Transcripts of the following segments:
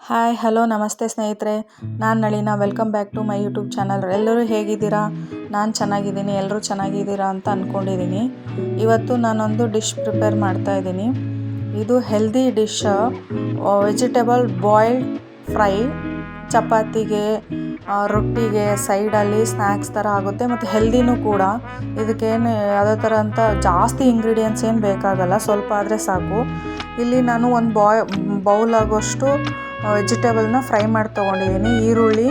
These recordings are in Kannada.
ಹಾಯ್ ಹಲೋ ನಮಸ್ತೆ ಸ್ನೇಹಿತರೆ, ನಾನು Nalina. Welcome back to my YouTube channel. ಎಲ್ಲರೂ ಹೇಗಿದ್ದೀರಾ? ನಾನು ಚೆನ್ನಾಗಿದ್ದೀನಿ, ಎಲ್ಲರೂ ಚೆನ್ನಾಗಿದ್ದೀರಾ ಅಂತ ಅಂದ್ಕೊಂಡಿದ್ದೀನಿ. ಇವತ್ತು ನಾನೊಂದು ಡಿಶ್ ಪ್ರಿಪೇರ್ ಮಾಡ್ತಾಯಿದ್ದೀನಿ. ಇದು healthy dish, vegetable boiled fry. ಚಪಾತಿಗೆ, ರೊಟ್ಟಿಗೆ ಸೈಡಲ್ಲಿ ಸ್ನ್ಯಾಕ್ಸ್ ಥರ ಆಗುತ್ತೆ ಮತ್ತು ಹೆಲ್ದಿನೂ ಕೂಡ. ಇದಕ್ಕೇನು ಯಾವುದೇ ಥರ ಅಂತ ಜಾಸ್ತಿ ಇಂಗ್ರೀಡಿಯೆಂಟ್ಸ್ ಏನು ಬೇಕಾಗಲ್ಲ, ಸ್ವಲ್ಪ ಆದರೆ ಸಾಕು. ಇಲ್ಲಿ ನಾನು ಒಂದು ಬೌಲ್ ಆಗೋಷ್ಟು ವೆಜಿಟೇಬಲ್ನ ಫ್ರೈ ಮಾಡಿ ತೊಗೊಂಡಿದ್ದೀನಿ. ಈರುಳ್ಳಿ,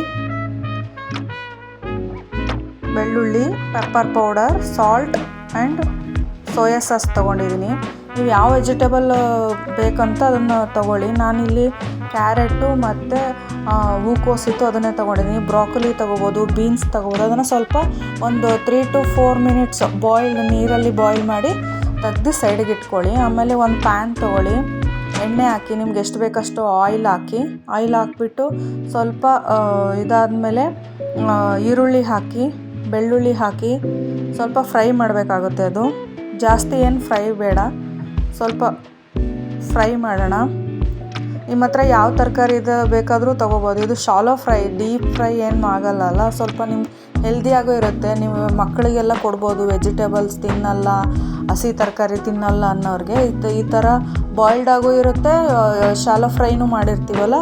ಬೆಳ್ಳುಳ್ಳಿ, pepper powder, salt and soya sauce ತೊಗೊಂಡಿದ್ದೀನಿ. ನೀವು ಯಾವ ವೆಜಿಟೇಬಲ್ ಬೇಕಂತ ಅದನ್ನು ತೊಗೊಳ್ಳಿ. ನಾನಿಲ್ಲಿ ಕ್ಯಾರೆಟು ಮತ್ತು ಹೂಕೋಸಿತ್ತು ಅದನ್ನೇ ತೊಗೊಂಡಿದ್ದೀನಿ. ಬ್ರಾಕೊಲಿ ತೊಗೋಬೋದು, ಬೀನ್ಸ್ ತೊಗೋಬೋದು. ಅದನ್ನು ಸ್ವಲ್ಪ ಒಂದು 3 to 4 minutes ನೀರಲ್ಲಿ ಬಾಯ್ಲ್ ಮಾಡಿ ತೆಗೆದು ಸೈಡಿಗೆ ಇಟ್ಕೊಳ್ಳಿ. ಆಮೇಲೆ ಒಂದು ಪ್ಯಾನ್ ತೊಗೊಳ್ಳಿ, ಎಣ್ಣೆ ಹಾಕಿ, ನಿಮ್ಗೆ ಎಷ್ಟು ಬೇಕಷ್ಟು ಆಯಿಲ್ ಹಾಕಿಬಿಟ್ಟು ಸ್ವಲ್ಪ ಇದಾದಮೇಲೆ ಈರುಳ್ಳಿ ಹಾಕಿ, ಬೆಳ್ಳುಳ್ಳಿ ಹಾಕಿ ಸ್ವಲ್ಪ ಫ್ರೈ ಮಾಡಬೇಕಾಗುತ್ತೆ. ಅದು ಜಾಸ್ತಿ ಏನು ಫ್ರೈ ಬೇಡ, ಸ್ವಲ್ಪ ಫ್ರೈ ಮಾಡೋಣ. ನಿಮ್ಮ ಹತ್ರ ಯಾವ ತರಕಾರಿ ಬೇಕಾದರೂ ತೊಗೋಬೋದು. ಇದು ಶಾಲೋ ಫ್ರೈ, ಡೀಪ್ ಫ್ರೈ ಏನು ಆಗಲ್ಲ. ಸ್ವಲ್ಪ ನಿಮ್ಗೆ ಹೆಲ್ದಿಯಾಗೂ ಇರುತ್ತೆ. ನೀವು ಮಕ್ಕಳಿಗೆಲ್ಲ ಕೊಡ್ಬೋದು. ವೆಜಿಟೇಬಲ್ಸ್ ತಿನ್ನಲ್ಲ, ಹಸಿ ತರಕಾರಿ ತಿನ್ನಲ್ಲ ಅನ್ನೋರಿಗೆ ಈ ಥರ ಬಾಯ್ಲ್ಡಾಗೂ ಇರುತ್ತೆ. ಶಾಲೋ ಫ್ರೈನೂ ಮಾಡಿರ್ತೀವಲ್ಲ,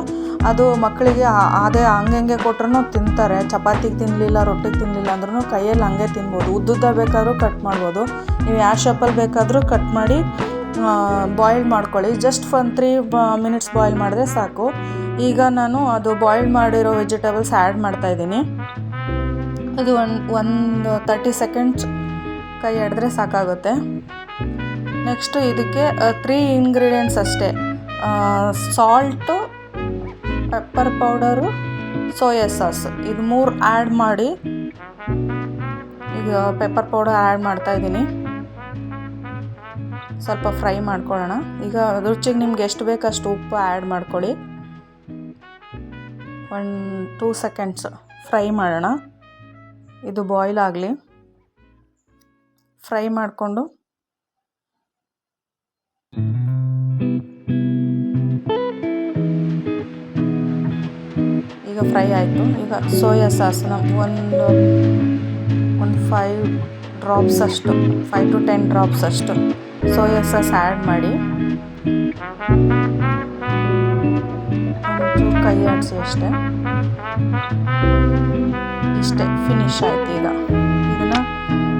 ಅದು ಮಕ್ಕಳಿಗೆ ಅದೇ ಹಂಗೆ ಕೊಟ್ರೂ ತಿಂತಾರೆ. ಚಪಾತಿಗೆ ತಿನ್ನಲಿಲ್ಲ, ರೊಟ್ಟಿಗೆ ತಿನ್ನಲಿಲ್ಲ ಅಂದ್ರೂ ಕೈಯಲ್ಲಿ ಹಂಗೆ ತಿನ್ಬೋದು. ಉದ್ದುದ್ದ ಬೇಕಾದ್ರೂ ಕಟ್ ಮಾಡ್ಬೋದು. ನೀವು ಯಾವ ಶೇಪಲ್ಲಿ ಬೇಕಾದರೂ ಕಟ್ ಮಾಡಿ ಬಾಯ್ಲ್ ಮಾಡ್ಕೊಳ್ಳಿ. ಜಸ್ಟ್ 3 minutes ಬಾಯ್ಲ್ ಮಾಡಿದ್ರೆ ಸಾಕು. ಈಗ ನಾನು ಅದು ಬಾಯ್ಲ್ ಮಾಡಿರೋ ವೆಜಿಟೇಬಲ್ಸ್ ಆ್ಯಡ್ ಮಾಡ್ತಾಯಿದ್ದೀನಿ. ಇದು ಒಂದು 30 seconds ಕೈ ಎಳೆದ್ರೆ ಸಾಕಾಗುತ್ತೆ. ನೆಕ್ಸ್ಟು ಇದಕ್ಕೆ 3 ingredients ಅಷ್ಟೇ: salt, pepper powder, soya sauce. ಇದು 3 ಆ್ಯಡ್ ಮಾಡಿ, ಈಗ ಪೆಪ್ಪರ್ ಪೌಡರ್ ಆ್ಯಡ್ ಮಾಡ್ತಾಯಿದ್ದೀನಿ. ಸ್ವಲ್ಪ ಫ್ರೈ ಮಾಡ್ಕೊಳ್ಳೋಣ. ಈಗ ರುಚಿಗೆ ನಿಮ್ಗೆ ಎಷ್ಟು ಬೇಕಷ್ಟು ಅಷ್ಟು ಉಪ್ಪು ಆ್ಯಡ್ ಮಾಡ್ಕೊಳ್ಳಿ. 1-2 seconds ಫ್ರೈ ಮಾಡೋಣ. ಇದು ಬಾಯ್ಲ್ ಆಗಲಿ. ಫ್ರೈ ಮಾಡಿಕೊಂಡು ಈಗ ಫ್ರೈ ಆಯಿತು. ಈಗ ಸೋಯಾ ಸಾಸ್ನ ಒಂದು 5 drops ಅಷ್ಟು, 5 to 10 drops ಅಷ್ಟು ಸೋಯಾ ಸಾಸ್ ಆ್ಯಡ್ ಮಾಡಿ, ಒಂದು ಕೈ ಆಡಿಸಿ ಅಷ್ಟೇ. ಇಷ್ಟೇ, ಫಿನಿಶ್ ಆಯಿತು. ಈಗ ಇದನ್ನು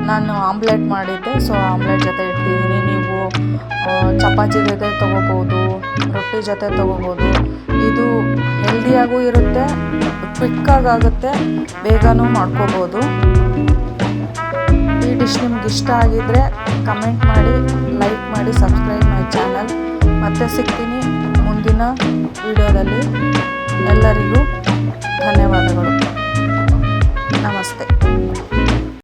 ನಾನು ಆಮ್ಲೆಟ್ ಮಾಡಿದ್ದೆ, ಸೊ ಆಮ್ಲೆಟ್ ಜೊತೆ ಇಟ್ಟಿದ್ದೀನಿ. ನೀವು ಚಪಾತಿ ಜೊತೆ ತೊಗೋಬೋದು, ರೊಟ್ಟಿ ಜೊತೆ ತೊಗೋಬೋದು. ಇದು ಹೆಲ್ದಿಯಾಗೂ ಇರುತ್ತೆ, ಕ್ವಿಕ್ಕಾಗುತ್ತೆ, ಬೇಗನೂ ಮಾಡ್ಕೋಬೋದು. ಈ ಡಿಶ್ ನಿಮ್ಗೆ ಇಷ್ಟ ಆಗಿದ್ದರೆ ಕಮೆಂಟ್ ಮಾಡಿ, ಲೈಕ್ ಮಾಡಿ, ಸಬ್ಸ್ಕ್ರೈಬ್ ಮೈ ಚಾನಲ್. ಮತ್ತೆ ಸಿಗ್ತೀನಿ ಮುಂದಿನ ವಿಡಿಯೋದಲ್ಲಿ. ಎಲ್ಲರಿಗೂ ಧನ್ಯವಾದಗಳು. ನಮಸ್ತೆ.